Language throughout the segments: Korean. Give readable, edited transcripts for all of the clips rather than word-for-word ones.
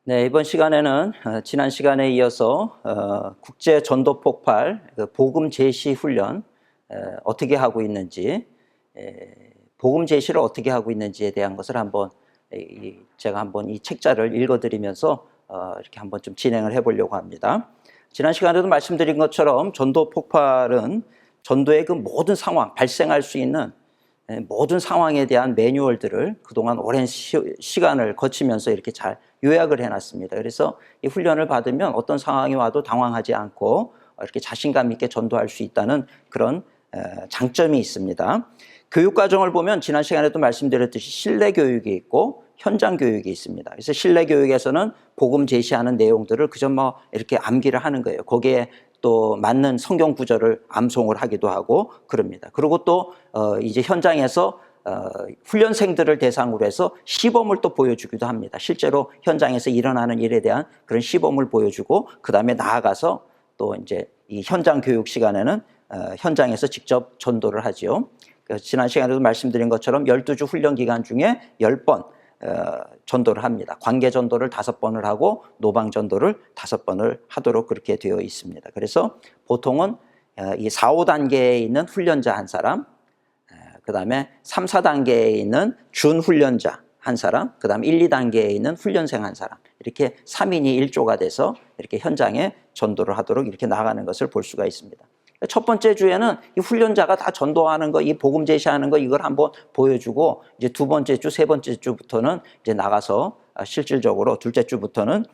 네, 이번 시간에는 지난 시간에 이어서 국제 전도 폭발 복음 제시 훈련 어떻게 하고 있는지, 복음 제시를 어떻게 하고 있는지에 대한 것을 한번 제가 한번 이 책자를 읽어드리면서 이렇게 한번 좀 진행을 해보려고 합니다. 지난 시간에도 말씀드린 것처럼 전도 폭발은 전도의 그 모든 상황, 발생할 수 있는 모든 상황에 대한 매뉴얼들을 그동안 오랜 시간을 거치면서 이렇게 잘 요약을 해놨습니다. 그래서 이 훈련을 받으면 어떤 상황이 와도 당황하지 않고 이렇게 자신감 있게 전도할 수 있다는 그런 장점이 있습니다. 교육과정을 보면 지난 시간에도 말씀드렸듯이 실내 교육이 있고 현장 교육이 있습니다. 그래서 실내 교육에서는 복음 제시하는 내용들을 그저 뭐 이렇게 암기를 하는 거예요. 거기에 또 맞는 성경 구절을 암송을 하기도 하고 그럽니다. 그리고 또 이제 현장에서 훈련생들을 대상으로 해서 시범을 또 보여주기도 합니다. 실제로 현장에서 일어나는 일에 대한 그런 시범을 보여주고 그 다음에 나아가서 또 이제 이 현장 교육 시간에는 현장에서 직접 전도를 하지요. 지난 시간에도 말씀드린 것처럼 12주 훈련 기간 중에 10번 전도를 합니다. 관계 전도를 5번을 하고 노방 전도를 5번을 하도록 그렇게 되어 있습니다. 그래서 보통은 이 4, 5단계에 있는 훈련자 한 사람, 그 다음에 3, 4단계에 있는 준훈련자 한 사람, 그 다음에 1, 2단계에 있는 훈련생 한 사람, 이렇게 3인이 1조가 돼서 이렇게 현장에 전도를 하도록 이렇게 나가는 것을 볼 수가 있습니다. 첫 번째 주에는 이 훈련자가 다 전도하는 거, 이 복음 제시하는 거 이걸 한번 보여주고 이제 두 번째 주, 세 번째 주부터는 이제 나가서 실질적으로 둘째 주부터는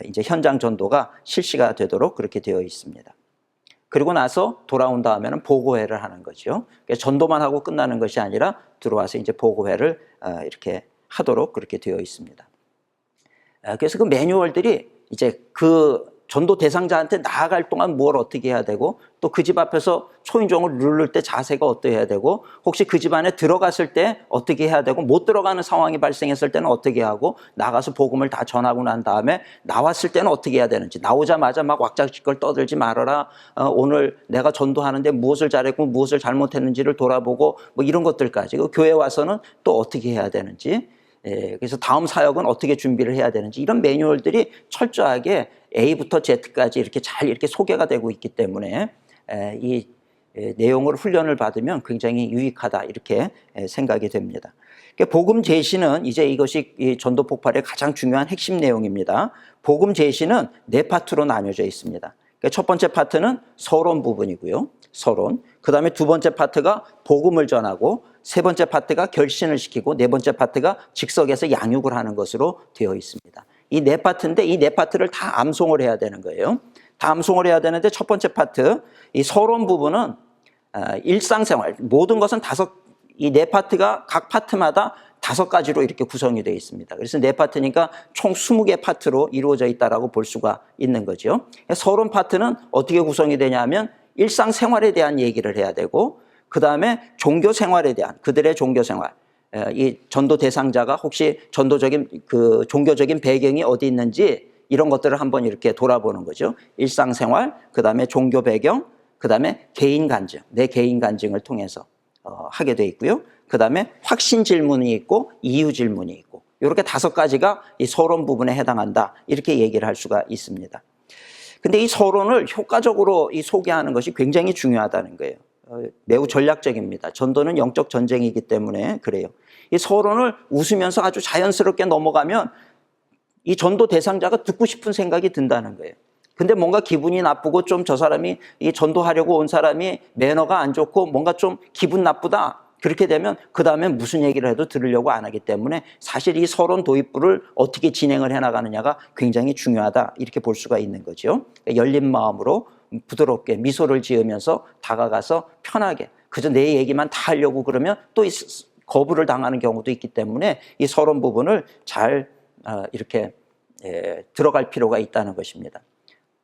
이제 현장 전도가 실시가 되도록 그렇게 되어 있습니다. 그리고 나서 돌아온 다음에는 보고회를 하는 거죠. 전도만 하고 끝나는 것이 아니라 들어와서 이제 보고회를 이렇게 하도록 그렇게 되어 있습니다. 그래서 그 매뉴얼들이 이제 그 전도 대상자한테 나아갈 동안 뭘 어떻게 해야 되고 또 그 집 앞에서 초인종을 누를 때 자세가 어떠해야 되고 혹시 그 집 안에 들어갔을 때 어떻게 해야 되고 못 들어가는 상황이 발생했을 때는 어떻게 하고 나가서 복음을 다 전하고 난 다음에 나왔을 때는 어떻게 해야 되는지 나오자마자 막 왁자지껄 떠들지 말아라. 오늘 내가 전도하는데 무엇을 잘했고 무엇을 잘못했는지를 돌아보고 뭐 이런 것들까지 교회 와서는 또 어떻게 해야 되는지 그래서 다음 사역은 어떻게 준비를 해야 되는지 이런 매뉴얼들이 철저하게 A부터 Z까지 이렇게 잘 이렇게 소개가 되고 있기 때문에 이 내용을 훈련을 받으면 굉장히 유익하다 이렇게 생각이 됩니다. 복음 제시는 이제 이것이 이 전도 폭발의 가장 중요한 핵심 내용입니다. 복음 제시는 4파트로 나뉘어져 있습니다. 첫 번째 파트는 서론 부분이고요. 서론. 그 다음에 두 번째 파트가 복음을 전하고 세 번째 파트가 결신을 시키고 네 번째 파트가 즉석에서 양육을 하는 것으로 되어 있습니다. 이 4파트인데 이 4파트를 다 암송을 해야 되는 거예요. 다 암송을 해야 되는데 첫 번째 파트, 이 서론 부분은 일상생활, 모든 것은 이 4파트가 각 파트마다 5가지로 이렇게 구성이 되어 있습니다. 그래서 4파트니까 총 20개 파트로 이루어져 있다라고 볼 수가 있는 거죠. 서론 파트는 어떻게 구성이 되냐면 일상생활에 대한 얘기를 해야 되고 그 다음에 종교생활에 대한 그들의 종교생활, 이 전도 대상자가 혹시 전도적인 그 종교적인 배경이 어디 있는지 이런 것들을 한번 이렇게 돌아보는 거죠. 일상생활, 그 다음에 종교 배경, 그 다음에 개인 간증, 내 개인 간증을 통해서 하게 돼 있고요. 그 다음에 확신 질문이 있고 이유 질문이 있고 이렇게 5가지가 이 서론 부분에 해당한다 이렇게 얘기를 할 수가 있습니다. 근데 이 서론을 효과적으로 이 소개하는 것이 굉장히 중요하다는 거예요. 매우 전략적입니다. 전도는 영적 전쟁이기 때문에 그래요. 이 서론을 웃으면서 아주 자연스럽게 넘어가면 이 전도 대상자가 듣고 싶은 생각이 든다는 거예요. 근데 뭔가 기분이 나쁘고 좀 저 사람이 이 전도하려고 온 사람이 매너가 안 좋고 뭔가 좀 기분 나쁘다. 그렇게 되면 그 다음에 무슨 얘기를 해도 들으려고 안 하기 때문에 사실 이 서론 도입부를 어떻게 진행을 해나가느냐가 굉장히 중요하다 이렇게 볼 수가 있는 거죠. 열린 마음으로 부드럽게 미소를 지으면서 다가가서 편하게 그저 내 얘기만 다 하려고 그러면 또 거부를 당하는 경우도 있기 때문에 이 서론 부분을 잘 이렇게 들어갈 필요가 있다는 것입니다.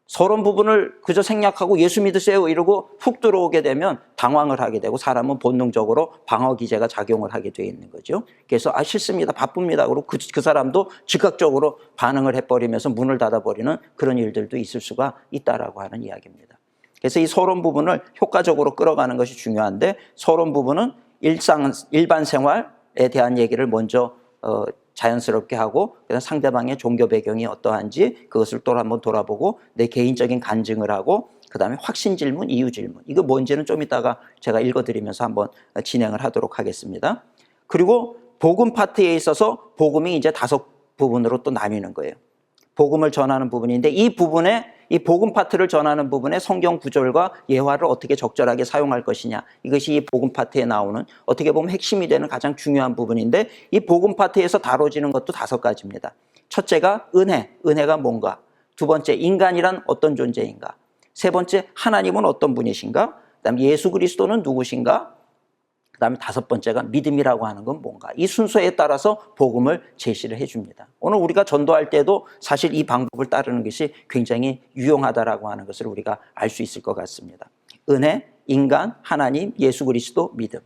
서론 부분을 그저 생략하고 예수 믿으세요 이러고 훅 들어오게 되면 당황을 하게 되고 사람은 본능적으로 방어 기제가 작용을 하게 되어 있는 거죠. 그래서 싫습니다, 바쁩니다 그러고 그 사람도 즉각적으로 반응을 해버리면서 문을 닫아버리는 그런 일들도 있을 수가 있다라고 하는 이야기입니다. 그래서 이 서론 부분을 효과적으로 끌어가는 것이 중요한데 서론 부분은 일반 생활에 대한 얘기를 먼저 자연스럽게 하고 그다음 상대방의 종교 배경이 어떠한지 그것을 또 한번 돌아보고 내 개인적인 간증을 하고 그다음에 확신 질문, 이유 질문. 이거 뭔지는 좀 이따가 제가 읽어드리면서 한번 진행을 하도록 하겠습니다. 그리고 복음 파트에 있어서 복음이 이제 5부분으로 또 나뉘는 거예요. 복음을 전하는 부분인데 이 부분에 이 복음 파트를 전하는 부분에 성경 구절과 예화를 어떻게 적절하게 사용할 것이냐. 이것이 이 복음 파트에 나오는 어떻게 보면 핵심이 되는 가장 중요한 부분인데 이 복음 파트에서 다뤄지는 것도 5가지입니다. 첫째가 은혜, 은혜가 뭔가. 두 번째, 인간이란 어떤 존재인가. 세 번째, 하나님은 어떤 분이신가. 그다음 예수 그리스도는 누구신가. 그 다음에 5번째가 믿음이라고 하는 건 뭔가. 이 순서에 따라서 복음을 제시를 해줍니다. 오늘 우리가 전도할 때도 사실 이 방법을 따르는 것이 굉장히 유용하다라고 하는 것을 우리가 알 수 있을 것 같습니다. 은혜, 인간, 하나님, 예수 그리스도, 믿음.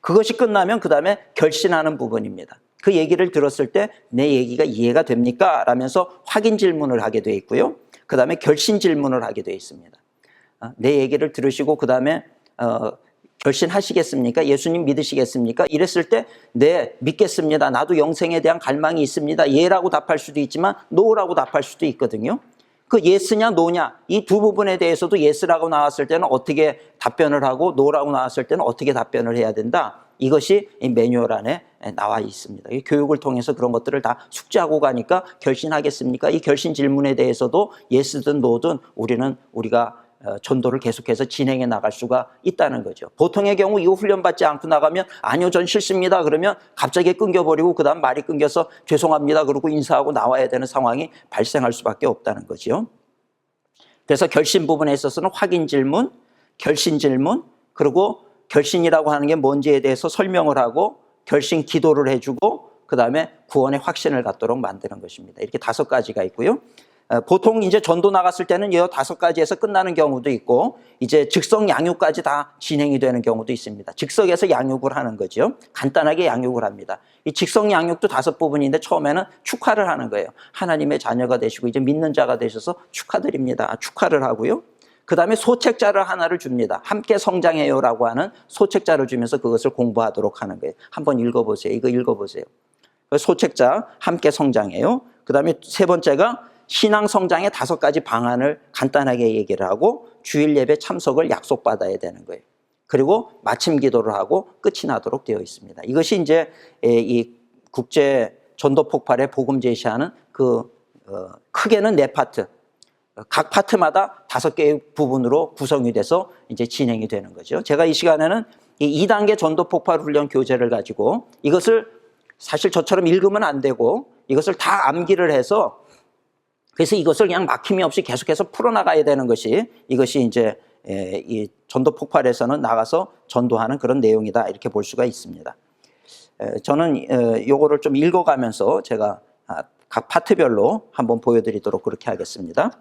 그것이 끝나면 그 다음에 결신하는 부분입니다. 그 얘기를 들었을 때 내 얘기가 이해가 됩니까? 라면서 확인 질문을 하게 되어 있고요. 그 다음에 결신 질문을 하게 되어 있습니다. 내 얘기를 들으시고 그 다음에 결신하시겠습니까? 예수님 믿으시겠습니까? 이랬을 때 네, 믿겠습니다. 나도 영생에 대한 갈망이 있습니다. 예라고 답할 수도 있지만 노라고 답할 수도 있거든요. 그 예스냐 노냐 이 두 부분에 대해서도 예스라고 나왔을 때는 어떻게 답변을 하고 노라고 나왔을 때는 어떻게 답변을 해야 된다. 이것이 이 매뉴얼 안에 나와 있습니다. 이 교육을 통해서 그런 것들을 다 숙지하고 가니까 결신하겠습니까? 이 결신 질문에 대해서도 예스든 노든 우리가 전도를 계속해서 진행해 나갈 수가 있다는 거죠. 보통의 경우 이거 훈련받지 않고 나가면 아니요 전 싫습니다 그러면 갑자기 끊겨버리고 그 다음 말이 끊겨서 죄송합니다 그러고 인사하고 나와야 되는 상황이 발생할 수밖에 없다는 거죠. 그래서 결신 부분에 있어서는 확인 질문, 결신 질문, 그리고 결신이라고 하는 게 뭔지에 대해서 설명을 하고 결신 기도를 해주고 그 다음에 구원의 확신을 갖도록 만드는 것입니다. 이렇게 5가지가 있고요. 보통 이제 전도 나갔을 때는 이 5가지에서 끝나는 경우도 있고 이제 즉석 양육까지 다 진행이 되는 경우도 있습니다. 즉석에서 양육을 하는 거죠. 간단하게 양육을 합니다. 이 즉석 양육도 5부분인데 처음에는 축하를 하는 거예요. 하나님의 자녀가 되시고 이제 믿는 자가 되셔서 축하드립니다. 축하를 하고요. 그 다음에 소책자를 하나를 줍니다. 함께 성장해요라고 하는 소책자를 주면서 그것을 공부하도록 하는 거예요. 한번 읽어보세요. 이거 읽어보세요. 소책자 함께 성장해요. 그 다음에 3번째가 신앙 성장의 5가지 방안을 간단하게 얘기를 하고 주일 예배 참석을 약속받아야 되는 거예요. 그리고 마침 기도를 하고 끝이 나도록 되어 있습니다. 이것이 이제 이 국제 전도 폭발의 복음 제시하는 크게는 4파트. 각 파트마다 5개의 부분으로 구성이 돼서 이제 진행이 되는 거죠. 제가 이 시간에는 이 2단계 전도 폭발 훈련 교재를 가지고 이것을 사실 저처럼 읽으면 안 되고 이것을 다 암기를 해서 그래서 이것을 그냥 막힘이 없이 계속해서 풀어나가야 되는 것이 이것이 이제 이 전도 폭발에서는 나가서 전도하는 그런 내용이다 이렇게 볼 수가 있습니다. 저는 요거를 좀 읽어가면서 제가 각 파트별로 한번 보여드리도록 그렇게 하겠습니다.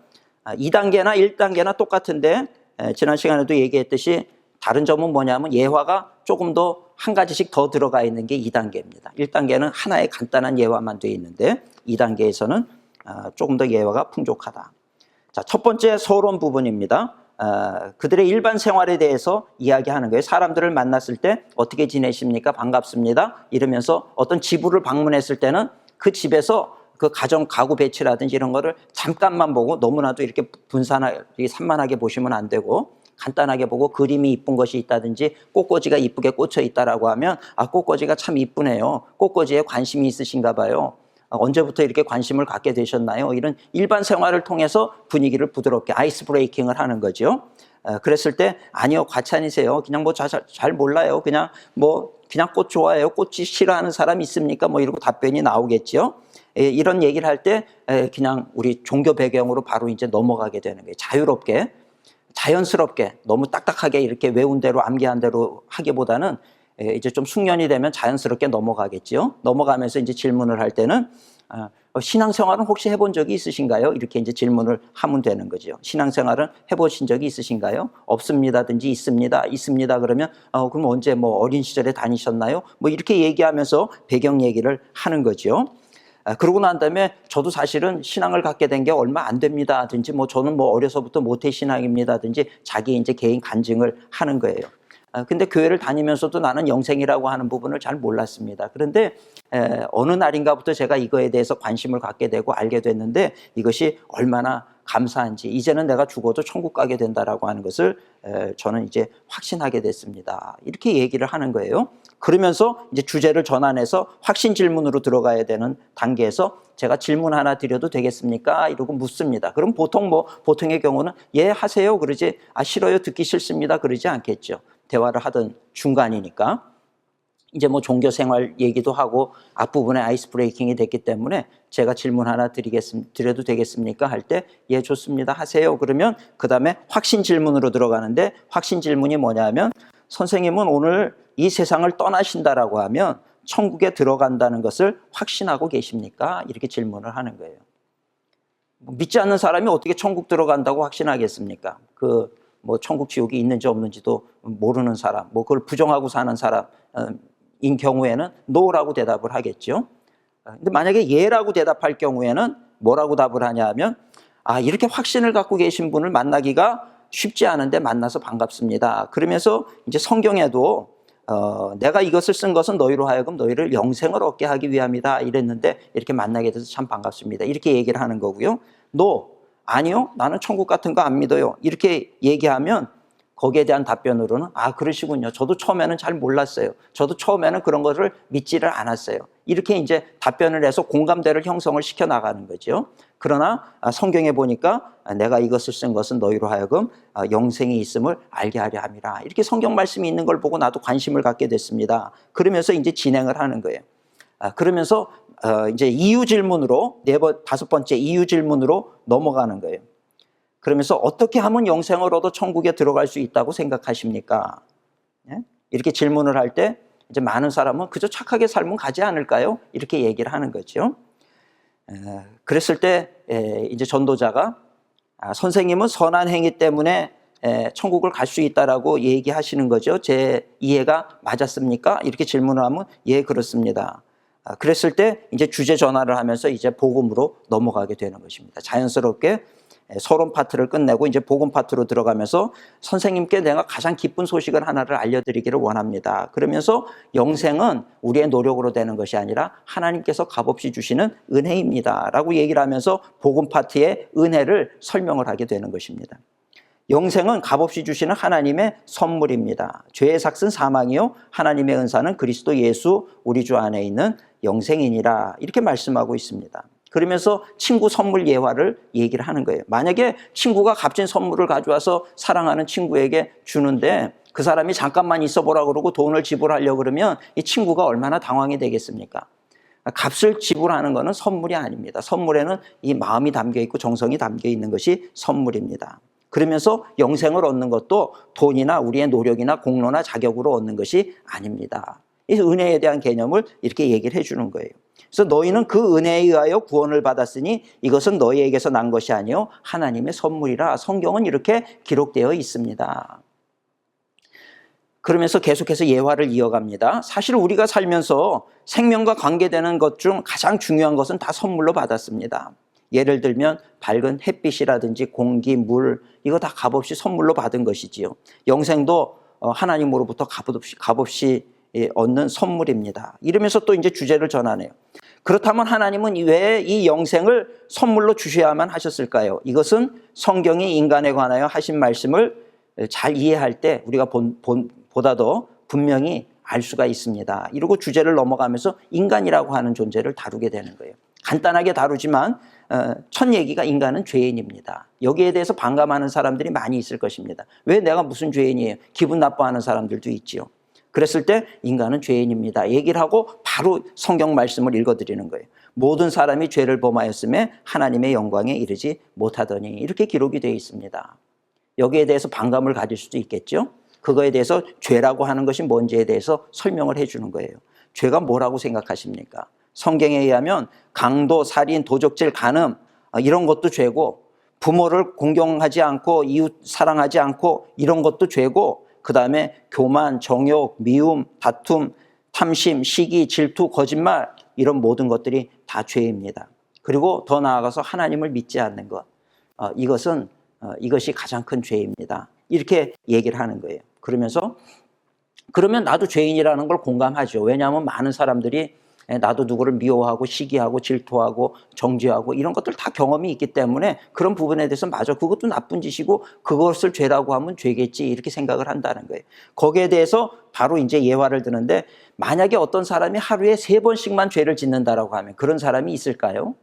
2단계나 1단계나 똑같은데 지난 시간에도 얘기했듯이 다른 점은 뭐냐면 예화가 조금 더 한 가지씩 더 들어가 있는 게 2단계입니다. 1단계는 하나의 간단한 예화만 되어 있는데 2단계에서는 조금 더 예화가 풍족하다. 자, 첫 번째 서론 부분입니다. 그들의 일반 생활에 대해서 이야기하는 거예요. 사람들을 만났을 때 어떻게 지내십니까? 반갑습니다. 이러면서 어떤 지부를 방문했을 때는 그 집에서 그 가정 가구 배치라든지 이런 거를 잠깐만 보고 너무나도 이렇게 분산하게 산만하게 보시면 안 되고 간단하게 보고 그림이 이쁜 것이 있다든지 꽃꽂이가 이쁘게 꽂혀 있다라고 하면 꽃꽂이가 참 이쁘네요. 꽃꽂이에 관심이 있으신가 봐요. 언제부터 이렇게 관심을 갖게 되셨나요? 이런 일반 생활을 통해서 분위기를 부드럽게 아이스 브레이킹을 하는 거죠. 그랬을 때 아니요 과찬이세요. 그냥 뭐 잘 몰라요. 그냥 꽃 좋아해요. 꽃이 싫어하는 사람 있습니까? 이러고 답변이 나오겠죠. 이런 얘기를 할 때 그냥 우리 종교 배경으로 바로 이제 넘어가게 되는 거예요. 자유롭게 자연스럽게 너무 딱딱하게 이렇게 외운 대로 암기한 대로 하기보다는 이제 좀 숙련이 되면 자연스럽게 넘어가겠죠. 넘어가면서 이제 질문을 할 때는 신앙생활은 혹시 해본 적이 있으신가요? 이렇게 이제 질문을 하면 되는 거죠. 신앙생활은 해보신 적이 있으신가요? 없습니다든지 있습니다. 그러면 그럼 언제 어린 시절에 다니셨나요? 이렇게 얘기하면서 배경 얘기를 하는 거죠. 그러고 난 다음에 저도 사실은 신앙을 갖게 된 게 얼마 안 됩니다든지 저는 어려서부터 모태신앙입니다든지 자기 이제 개인 간증을 하는 거예요. 근데 교회를 다니면서도 나는 영생이라고 하는 부분을 잘 몰랐습니다. 그런데 어느 날인가부터 제가 이거에 대해서 관심을 갖게 되고 알게 됐는데 이것이 얼마나 감사한지, 이제는 내가 죽어도 천국 가게 된다라고 하는 것을 저는 이제 확신하게 됐습니다. 이렇게 얘기를 하는 거예요. 그러면서 이제 주제를 전환해서 확신 질문으로 들어가야 되는 단계에서 제가 질문 하나 드려도 되겠습니까? 이러고 묻습니다. 그럼 보통의 경우는 예, 하세요. 그러지, 싫어요. 듣기 싫습니다. 그러지 않겠죠. 대화를 하던 중간이니까. 이제 종교 생활 얘기도 하고 앞부분에 아이스 브레이킹이 됐기 때문에 제가 질문 하나 드려도 되겠습니까? 할 때 예, 좋습니다. 하세요. 그러면 그 다음에 확신 질문으로 들어가는데, 확신 질문이 뭐냐면, 선생님은 오늘 이 세상을 떠나신다라고 하면 천국에 들어간다는 것을 확신하고 계십니까? 이렇게 질문을 하는 거예요. 믿지 않는 사람이 어떻게 천국 들어간다고 확신하겠습니까? 천국 지옥이 있는지 없는지도 모르는 사람, 그걸 부정하고 사는 사람인 경우에는 no라고 대답을 하겠죠. 근데 만약에 예라고 대답할 경우에는 뭐라고 답을 하냐 하면, 이렇게 확신을 갖고 계신 분을 만나기가 쉽지 않은데 만나서 반갑습니다. 그러면서 이제 성경에도 내가 이것을 쓴 것은 너희로 하여금 너희를 영생을 얻게 하기 위함이다 이랬는데, 이렇게 만나게 돼서 참 반갑습니다. 이렇게 얘기를 하는 거고요. 아니요, 나는 천국 같은 거 안 믿어요. 이렇게 얘기하면 거기에 대한 답변으로는 그러시군요. 저도 처음에는 잘 몰랐어요. 저도 처음에는 그런 것을 믿지를 않았어요. 이렇게 이제 답변을 해서 공감대를 형성을 시켜 나가는 거죠. 그러나 성경에 보니까 내가 이것을 쓴 것은 너희로 하여금 영생이 있음을 알게 하려 함이라. 이렇게 성경 말씀이 있는 걸 보고 나도 관심을 갖게 됐습니다. 그러면서 이제 진행을 하는 거예요. 그러면서 이제 이유 질문으로 다섯 번째 이유 질문으로 넘어가는 거예요. 그러면서 어떻게 하면 영생을 얻어 천국에 들어갈 수 있다고 생각하십니까? 이렇게 질문을 할 때 이제 많은 사람은 그저 착하게 살면 가지 않을까요? 이렇게 얘기를 하는 거죠. 그랬을 때 이제 전도자가 선생님은 선한 행위 때문에 천국을 갈 수 있다라고 얘기하시는 거죠. 제 이해가 맞았습니까? 이렇게 질문을 하면 예, 그렇습니다. 그랬을 때 이제 주제 전환을 하면서 이제 복음으로 넘어가게 되는 것입니다. 자연스럽게 서론 파트를 끝내고 이제 복음 파트로 들어가면서 선생님께 내가 가장 기쁜 소식을 하나를 알려드리기를 원합니다. 그러면서 영생은 우리의 노력으로 되는 것이 아니라 하나님께서 값없이 주시는 은혜입니다 라고 얘기를 하면서 복음 파트의 은혜를 설명을 하게 되는 것입니다. 영생은 값없이 주시는 하나님의 선물입니다. 죄의 삭은 사망이요 하나님의 은사는 그리스도 예수 우리 주 안에 있는 영생이니라, 이렇게 말씀하고 있습니다. 그러면서 친구 선물 예화를 얘기를 하는 거예요. 만약에 친구가 값진 선물을 가져와서 사랑하는 친구에게 주는데 그 사람이 잠깐만 있어 보라 그러고 돈을 지불하려고 그러면 이 친구가 얼마나 당황이 되겠습니까? 값을 지불하는 것은 선물이 아닙니다. 선물에는 이 마음이 담겨 있고 정성이 담겨 있는 것이 선물입니다. 그러면서 영생을 얻는 것도 돈이나 우리의 노력이나 공로나 자격으로 얻는 것이 아닙니다. 이 은혜에 대한 개념을 이렇게 얘기를 해주는 거예요. 그래서 너희는 그 은혜에 의하여 구원을 받았으니 이것은 너희에게서 난 것이 아니요 하나님의 선물이라. 성경은 이렇게 기록되어 있습니다. 그러면서 계속해서 예화를 이어갑니다. 사실 우리가 살면서 생명과 관계되는 것 중 가장 중요한 것은 다 선물로 받았습니다. 예를 들면 밝은 햇빛이라든지 공기, 물, 이거 다 값없이 선물로 받은 것이지요. 영생도 하나님으로부터 값없이 얻는 선물입니다. 이러면서 또 이제 주제를 전하네요. 그렇다면 하나님은 왜 이 영생을 선물로 주셔야만 하셨을까요? 이것은 성경이 인간에 관하여 하신 말씀을 잘 이해할 때 우리가 보다 더 분명히 알 수가 있습니다. 이러고 주제를 넘어가면서 인간이라고 하는 존재를 다루게 되는 거예요. 간단하게 다루지만 첫 얘기가 인간은 죄인입니다. 여기에 대해서 반감하는 사람들이 많이 있을 것입니다. 왜 내가 무슨 죄인이에요? 기분 나빠하는 사람들도 있지요. 그랬을 때 인간은 죄인입니다. 얘기를 하고 바로 성경 말씀을 읽어드리는 거예요. 모든 사람이 죄를 범하였음에 하나님의 영광에 이르지 못하더니, 이렇게 기록이 되어 있습니다. 여기에 대해서 반감을 가질 수도 있겠죠. 그거에 대해서 죄라고 하는 것이 뭔지에 대해서 설명을 해주는 거예요. 죄가 뭐라고 생각하십니까? 성경에 의하면 강도, 살인, 도적질, 간음 이런 것도 죄고, 부모를 공경하지 않고 이웃 사랑하지 않고 이런 것도 죄고, 그 다음에 교만, 정욕, 미움, 다툼, 탐심, 시기, 질투, 거짓말, 이런 모든 것들이 다 죄입니다. 그리고 더 나아가서 하나님을 믿지 않는 것, 이것이 가장 큰 죄입니다. 이렇게 얘기를 하는 거예요. 그러면서 그러면 나도 죄인이라는 걸 공감하죠. 왜냐하면 많은 사람들이 나도 누구를 미워하고 시기하고 질투하고 정죄하고 이런 것들 다 경험이 있기 때문에 그런 부분에 대해서 맞아, 그것도 나쁜 짓이고 그것을 죄라고 하면 죄겠지, 이렇게 생각을 한다는 거예요. 거기에 대해서 바로 이제 예화를 드는데, 만약에 어떤 사람이 하루에 3번씩만 죄를 짓는다라고 하면 그런 사람이 있을까요?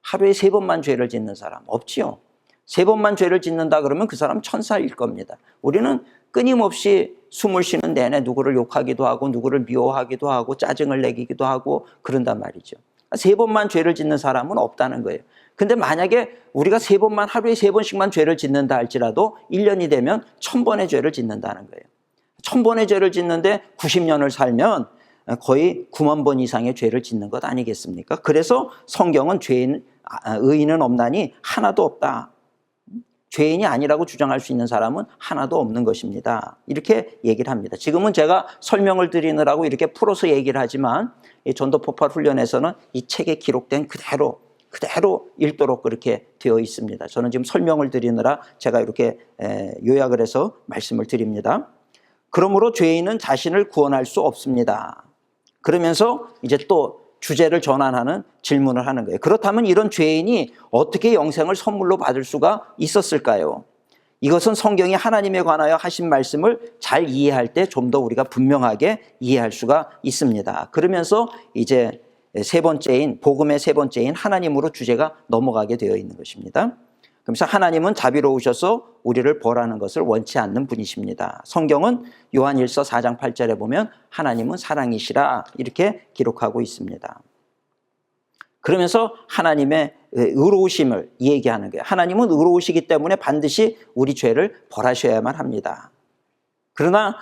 하루에 3번만 죄를 짓는 사람 없지요. 3번만 죄를 짓는다 그러면 그 사람 천사일 겁니다. 우리는 끊임없이 숨을 쉬는 내내 누구를 욕하기도 하고 누구를 미워하기도 하고 짜증을 내기도 하고 그런단 말이죠. 3번만 죄를 짓는 사람은 없다는 거예요. 근데 만약에 우리가 하루에 3번씩만 죄를 짓는다 할지라도 1년이 되면 1000번의 죄를 짓는다는 거예요. 1000번의 죄를 짓는데 90년을 살면 거의 9만 번 이상의 죄를 짓는 것 아니겠습니까? 그래서 성경은 의인은 없나니 하나도 없다. 죄인이 아니라고 주장할 수 있는 사람은 하나도 없는 것입니다. 이렇게 얘기를 합니다. 지금은 제가 설명을 드리느라고 이렇게 풀어서 얘기를 하지만 이 전도폭발 훈련에서는 이 책에 기록된 그대로 읽도록 그렇게 되어 있습니다. 저는 지금 설명을 드리느라 제가 이렇게 요약을 해서 말씀을 드립니다. 그러므로 죄인은 자신을 구원할 수 없습니다. 그러면서 이제 또 주제를 전환하는 질문을 하는 거예요. 그렇다면 이런 죄인이 어떻게 영생을 선물로 받을 수가 있었을까요? 이것은 성경이 하나님에 관하여 하신 말씀을 잘 이해할 때 좀 더 우리가 분명하게 이해할 수가 있습니다. 그러면서 이제 복음의 세 번째인 하나님으로 주제가 넘어가게 되어 있는 것입니다. 그래서 하나님은 자비로우셔서 우리를 벌하는 것을 원치 않는 분이십니다. 성경은 요한일서 4장 8절에 보면 하나님은 사랑이시라 이렇게 기록하고 있습니다. 그러면서 하나님의 의로우심을 얘기하는 거예요. 하나님은 의로우시기 때문에 반드시 우리 죄를 벌하셔야만 합니다. 그러나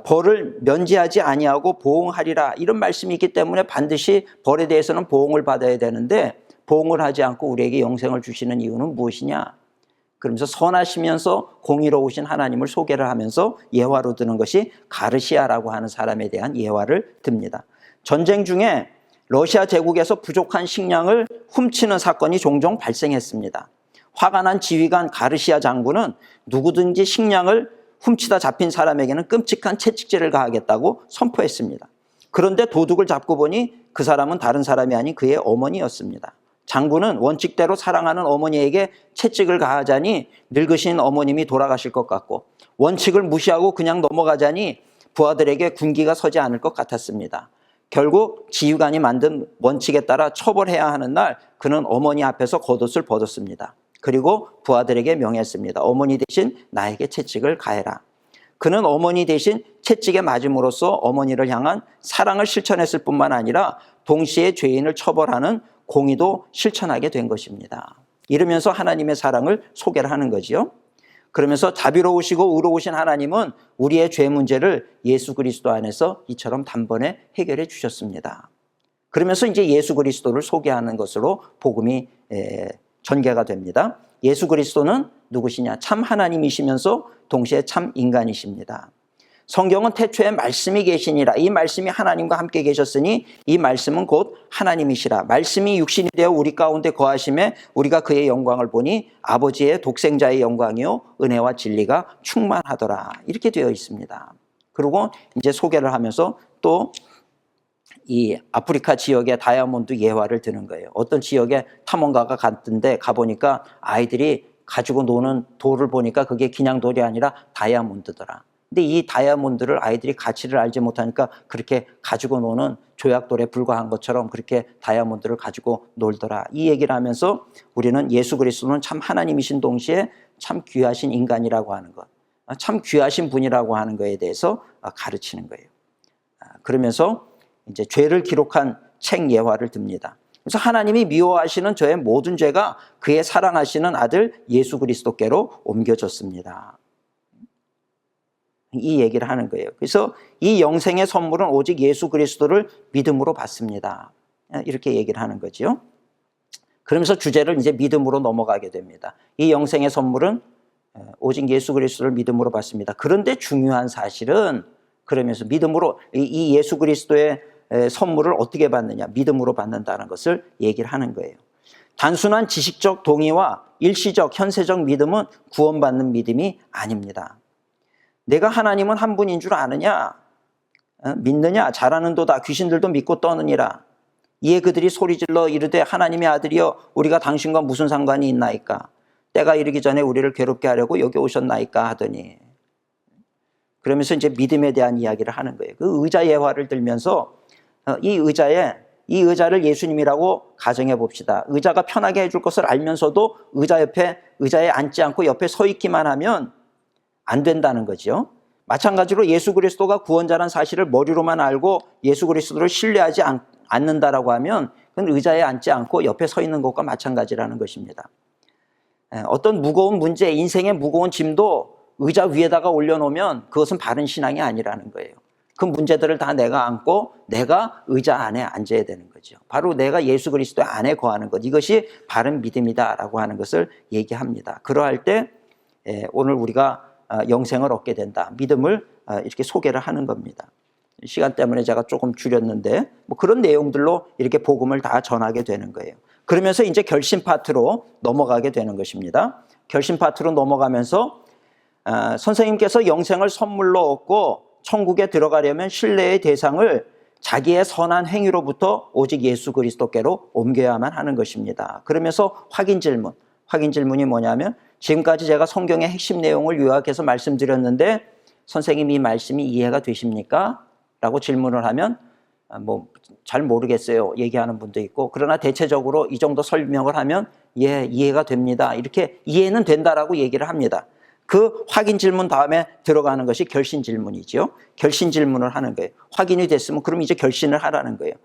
벌을 면제하지 아니하고 보응하리라 이런 말씀이 있기 때문에 반드시 벌에 대해서는 보응을 받아야 되는데, 보응을 하지 않고 우리에게 영생을 주시는 이유는 무엇이냐? 그러면서 선하시면서 공의로우신 하나님을 소개를 하면서 예화로 드는 것이 가르시아라고 하는 사람에 대한 예화를 듭니다. 전쟁 중에 러시아 제국에서 부족한 식량을 훔치는 사건이 종종 발생했습니다. 화가 난 지휘관 가르시아 장군은 누구든지 식량을 훔치다 잡힌 사람에게는 끔찍한 채찍질을 가하겠다고 선포했습니다. 그런데 도둑을 잡고 보니 그 사람은 다른 사람이 아닌 그의 어머니였습니다. 장군은 원칙대로 사랑하는 어머니에게 채찍을 가하자니 늙으신 어머님이 돌아가실 것 같고, 원칙을 무시하고 그냥 넘어가자니 부하들에게 군기가 서지 않을 것 같았습니다. 결국 지휘관이 만든 원칙에 따라 처벌해야 하는 날 그는 어머니 앞에서 겉옷을 벗었습니다. 그리고 부하들에게 명했습니다. 어머니 대신 나에게 채찍을 가해라. 그는 어머니 대신 채찍에 맞음으로써 어머니를 향한 사랑을 실천했을 뿐만 아니라 동시에 죄인을 처벌하는 공의도 실천하게 된 것입니다. 이러면서 하나님의 사랑을 소개를 하는 거지요. 그러면서 자비로우시고 의로우신 하나님은 우리의 죄 문제를 예수 그리스도 안에서 이처럼 단번에 해결해 주셨습니다. 그러면서 이제 예수 그리스도를 소개하는 것으로 복음이 전개가 됩니다. 예수 그리스도는 누구시냐? 참 하나님이시면서 동시에 참 인간이십니다. 성경은 태초에 말씀이 계시니라. 이 말씀이 하나님과 함께 계셨으니 이 말씀은 곧 하나님이시라. 말씀이 육신이 되어 우리 가운데 거하심에 우리가 그의 영광을 보니 아버지의 독생자의 영광이요 은혜와 진리가 충만하더라. 이렇게 되어 있습니다. 그리고 이제 소개를 하면서 또 이 아프리카 지역의 다이아몬드 예화를 드는 거예요. 어떤 지역에 탐험가가 갔던데 가보니까 아이들이 가지고 노는 돌을 보니까 그게 그냥 돌이 아니라 다이아몬드더라. 근데 이 다이아몬드를 아이들이 가치를 알지 못하니까 그렇게 가지고 노는 조약돌에 불과한 것처럼 그렇게 다이아몬드를 가지고 놀더라. 이 얘기를 하면서 우리는 예수 그리스도는 참 하나님이신 동시에 참 귀하신 인간이라고 하는 것, 참 귀하신 분이라고 하는 것에 대해서 가르치는 거예요. 그러면서 이제 죄를 기록한 책 예화를 듭니다. 그래서 하나님이 미워하시는 저의 모든 죄가 그의 사랑하시는 아들 예수 그리스도께로 옮겨졌습니다. 이 얘기를 하는 거예요. 그래서 이 영생의 선물은 오직 예수 그리스도를 믿음으로 받습니다. 이렇게 얘기를 하는 거죠. 그러면서 주제를 이제 믿음으로 넘어가게 됩니다. 이 영생의 선물은 오직 예수 그리스도를 믿음으로 받습니다. 그런데 중요한 사실은 그러면서 믿음으로 이 예수 그리스도의 선물을 어떻게 받느냐? 믿음으로 받는다는 것을 얘기를 하는 거예요. 단순한 지식적 동의와 일시적 현세적 믿음은 구원받는 믿음이 아닙니다. 내가 하나님은 한 분인 줄 아느냐? 믿느냐? 잘하는도다. 귀신들도 믿고 떠느니라. 이에 그들이 소리질러 이르되 하나님의 아들이여 우리가 당신과 무슨 상관이 있나이까? 때가 이르기 전에 우리를 괴롭게 하려고 여기 오셨나이까 하더니, 그러면서 이제 믿음에 대한 이야기를 하는 거예요. 그 의자 예화를 들면서 이 의자를 예수님이라고 가정해 봅시다. 의자가 편하게 해줄 것을 알면서도 의자에 앉지 않고 옆에 서 있기만 하면 안 된다는 거죠. 마찬가지로 예수 그리스도가 구원자란 사실을 머리로만 알고 예수 그리스도를 신뢰하지 않는다라고 하면 그건 의자에 앉지 않고 옆에 서 있는 것과 마찬가지라는 것입니다. 어떤 무거운 문제, 인생의 무거운 짐도 의자 위에다가 올려놓으면 그것은 바른 신앙이 아니라는 거예요. 그 문제들을 다 내가 안고 내가 의자 안에 앉아야 되는 거죠. 바로 내가 예수 그리스도 안에 거하는 것, 이것이 바른 믿음이다라고 하는 것을 얘기합니다. 그러할 때 오늘 우리가 영생을 얻게 된다, 믿음을 이렇게 소개를 하는 겁니다. 시간 때문에 제가 조금 줄였는데 뭐 그런 내용들로 이렇게 복음을 다 전하게 되는 거예요. 그러면서 이제 결심 파트로 넘어가게 되는 것입니다. 결심 파트로 넘어가면서 선생님께서 영생을 선물로 얻고 천국에 들어가려면 신뢰의 대상을 자기의 선한 행위로부터 오직 예수 그리스도께로 옮겨야만 하는 것입니다. 그러면서 확인 질문이 뭐냐면, 지금까지 제가 성경의 핵심 내용을 요약해서 말씀드렸는데 선생님 이 말씀이 이해가 되십니까? 라고 질문을 하면 잘 모르겠어요 얘기하는 분도 있고, 그러나 대체적으로 이 정도 설명을 하면 예, 이해가 됩니다, 이렇게 이해는 된다라고 얘기를 합니다. 그 확인 질문 다음에 들어가는 것이 결신 질문이죠. 결신 질문을 하는 거예요. 확인이 됐으면 그럼 이제 결신을 하라는 거예요.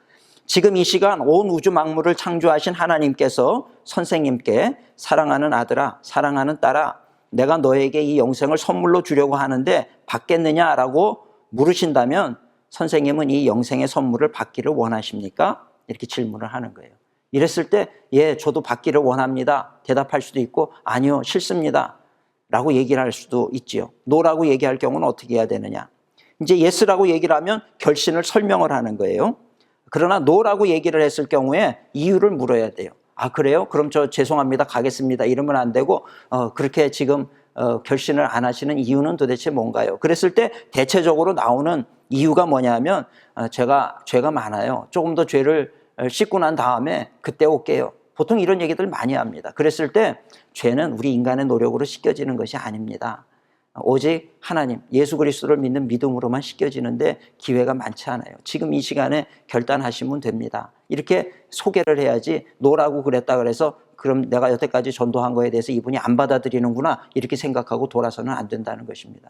지금 이 시간 온 우주 만물을 창조하신 하나님께서 선생님께 사랑하는 아들아, 사랑하는 딸아, 내가 너에게 이 영생을 선물로 주려고 하는데 받겠느냐라고 물으신다면 선생님은 이 영생의 선물을 받기를 원하십니까? 이렇게 질문을 하는 거예요. 이랬을 때 예, 저도 받기를 원합니다 대답할 수도 있고, 아니요, 싫습니다 라고 얘기를 할 수도 있지요. 노라고 얘기할 경우는 어떻게 해야 되느냐? 이제 예스라고 얘기를 하면 결신을 설명을 하는 거예요. 그러나 노라고 얘기를 했을 경우에 이유를 물어야 돼요. 아, 그래요? 그럼 저 죄송합니다, 가겠습니다 이러면 안 되고, 그렇게 지금 결신을 안 하시는 이유는 도대체 뭔가요? 그랬을 때 대체적으로 나오는 이유가 뭐냐면, 제가 죄가 많아요, 조금 더 죄를 씻고 난 다음에 그때 올게요. 보통 이런 얘기들 많이 합니다. 그랬을 때 죄는 우리 인간의 노력으로 씻겨지는 것이 아닙니다. 오직 하나님, 예수 그리스도를 믿는 믿음으로만 씻겨지는데 기회가 많지 않아요. 지금 이 시간에 결단하시면 됩니다. 이렇게 소개를 해야지, 노라고 그랬다 그래서 그럼 내가 여태까지 전도한 거에 대해서 이분이 안 받아들이는구나 이렇게 생각하고 돌아서는 안 된다는 것입니다.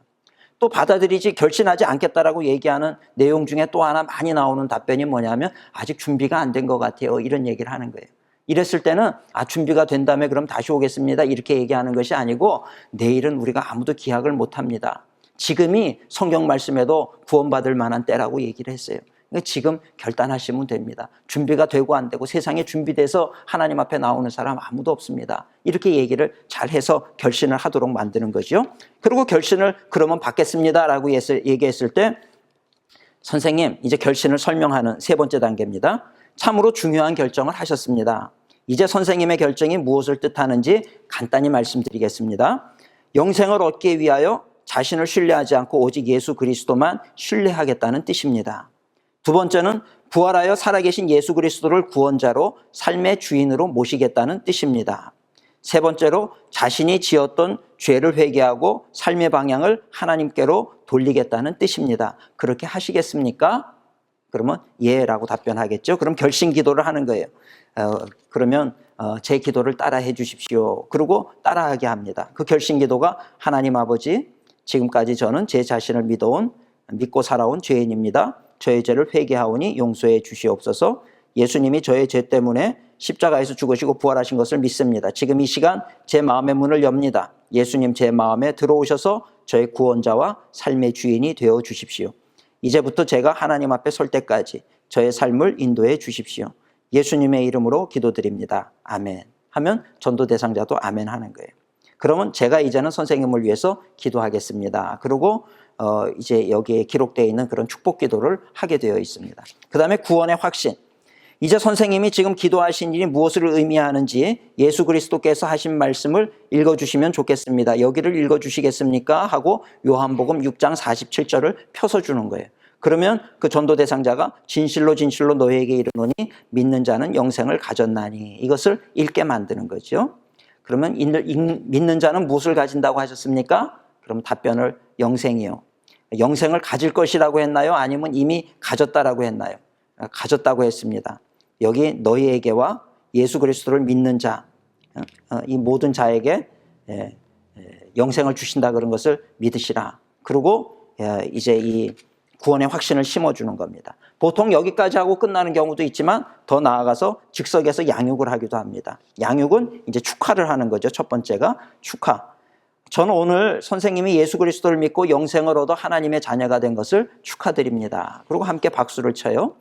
또 받아들이지 결심하지 않겠다라고 얘기하는 내용 중에 또 하나 많이 나오는 답변이 뭐냐면, 아직 준비가 안 된 것 같아요 이런 얘기를 하는 거예요. 이랬을 때는 준비가 된 다음에 그럼 다시 오겠습니다 이렇게 얘기하는 것이 아니고, 내일은 우리가 아무도 기약을 못합니다. 지금이 성경 말씀에도 구원받을 만한 때라고 얘기를 했어요. 그러니까 지금 결단하시면 됩니다. 준비가 되고 안 되고 세상에 준비돼서 하나님 앞에 나오는 사람 아무도 없습니다. 이렇게 얘기를 잘해서 결신을 하도록 만드는 거죠. 그리고 결신을 그러면 받겠습니다라고 얘기했을 때 선생님, 이제 결신을 설명하는 세 번째 단계입니다. 참으로 중요한 결정을 하셨습니다. 이제 선생님의 결정이 무엇을 뜻하는지 간단히 말씀드리겠습니다. 영생을 얻기 위하여 자신을 신뢰하지 않고 오직 예수 그리스도만 신뢰하겠다는 뜻입니다. 두 번째는 부활하여 살아계신 예수 그리스도를 구원자로 삶의 주인으로 모시겠다는 뜻입니다. 세 번째로 자신이 지었던 죄를 회개하고 삶의 방향을 하나님께로 돌리겠다는 뜻입니다. 그렇게 하시겠습니까? 그러면 예라고 답변하겠죠. 그럼 결심 기도를 하는 거예요. 그러면 제 기도를 따라해 주십시오. 그리고 따라하게 합니다. 그 결심 기도가, 하나님 아버지, 지금까지 저는 제 자신을 믿고 살아온 죄인입니다. 저의 죄를 회개하오니 용서해 주시옵소서. 예수님이 저의 죄 때문에 십자가에서 죽으시고 부활하신 것을 믿습니다. 지금 이 시간 제 마음의 문을 엽니다. 예수님 제 마음에 들어오셔서 저의 구원자와 삶의 주인이 되어 주십시오. 이제부터 제가 하나님 앞에 설 때까지 저의 삶을 인도해 주십시오. 예수님의 이름으로 기도드립니다. 아멘 하면 전도 대상자도 아멘 하는 거예요. 그러면 제가 이제는 선생님을 위해서 기도하겠습니다. 그리고 이제 여기에 기록되어 있는 그런 축복 기도를 하게 되어 있습니다. 그 다음에 구원의 확신. 이제 선생님이 지금 기도하신 일이 무엇을 의미하는지 예수 그리스도께서 하신 말씀을 읽어주시면 좋겠습니다. 여기를 읽어주시겠습니까? 하고 요한복음 6장 47절을 펴서 주는 거예요. 그러면 그 전도 대상자가 진실로 진실로 너희에게 이르노니 믿는 자는 영생을 가졌나니 이것을 읽게 만드는 거죠. 그러면 믿는 자는 무엇을 가진다고 하셨습니까? 그럼 답변을 영생이요. 영생을 가질 것이라고 했나요? 아니면 이미 가졌다라고 했나요? 가졌다고 했습니다. 여기 너희에게와 예수 그리스도를 믿는 자, 이 모든 자에게 영생을 주신다 그런 것을 믿으시라. 그리고 이제 이 구원의 확신을 심어주는 겁니다. 보통 여기까지 하고 끝나는 경우도 있지만 더 나아가서 즉석에서 양육을 하기도 합니다. 양육은 이제 축하를 하는 거죠. 첫 번째가 축하. 저는 오늘 선생님이 예수 그리스도를 믿고 영생을 얻어 하나님의 자녀가 된 것을 축하드립니다. 그리고 함께 박수를 쳐요.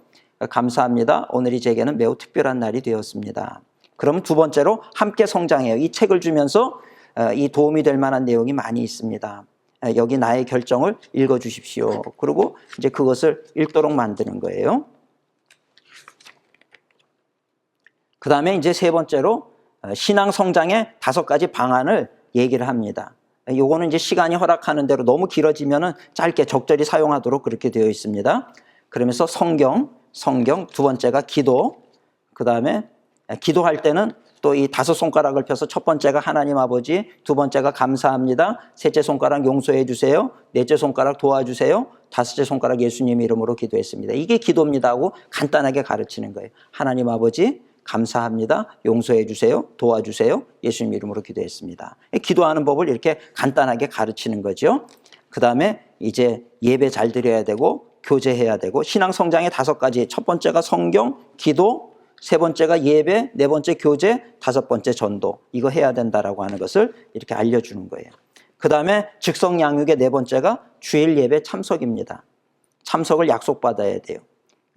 감사합니다. 오늘이 제게는 매우 특별한 날이 되었습니다. 그럼 두 번째로 함께 성장해요. 이 책을 주면서 이 도움이 될 만한 내용이 많이 있습니다. 여기 나의 결정을 읽어주십시오. 그리고 이제 그것을 읽도록 만드는 거예요. 그 다음에 이제 세 번째로 신앙 성장의 5가지 방안을 얘기를 합니다. 요거는 이제 시간이 허락하는 대로 너무 길어지면은 짧게 적절히 사용하도록 그렇게 되어 있습니다. 그러면서 성경, 두 번째가 기도, 그 다음에 기도할 때는 또 이 5손가락을 펴서 첫 번째가 하나님 아버지, 두 번째가 감사합니다, 셋째 손가락 용서해 주세요, 넷째 손가락 도와주세요, 다섯째 손가락 예수님 이름으로 기도했습니다. 이게 기도입니다 하고 간단하게 가르치는 거예요. 하나님 아버지 감사합니다, 용서해 주세요, 도와주세요, 예수님 이름으로 기도했습니다. 기도하는 법을 이렇게 간단하게 가르치는 거죠. 그 다음에 이제 예배 잘 드려야 되고 교제해야 되고 신앙 성장의 5가지, 첫 번째가 성경, 기도, 세 번째가 예배, 네 번째 교제, 5번째 전도. 이거 해야 된다라고 하는 것을 이렇게 알려주는 거예요. 그 다음에 즉석 양육의 네 번째가 주일 예배 참석입니다. 참석을 약속받아야 돼요.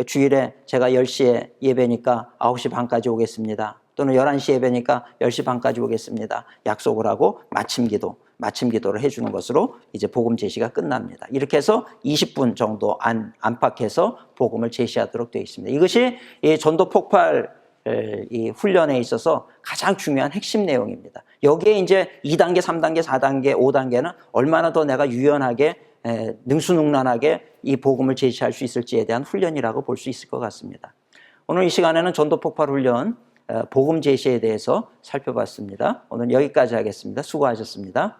주일에 제가 10시에 예배니까 9시 반까지 오겠습니다. 또는 11시 예배니까 10시 반까지 오겠습니다. 약속을 하고 마침 기도를 해주는 것으로 이제 복음 제시가 끝납니다. 이렇게 해서 20분 정도 안팎에서 복음을 제시하도록 되어 있습니다. 이것이 이 전도 폭발 이 훈련에 있어서 가장 중요한 핵심 내용입니다. 여기에 이제 2단계, 3단계, 4단계, 5단계는 얼마나 더 내가 유연하게 능수능란하게 이 복음을 제시할 수 있을지에 대한 훈련이라고 볼 수 있을 것 같습니다. 오늘 이 시간에는 전도 폭발 훈련 복음 제시에 대해서 살펴봤습니다. 오늘 여기까지 하겠습니다. 수고하셨습니다.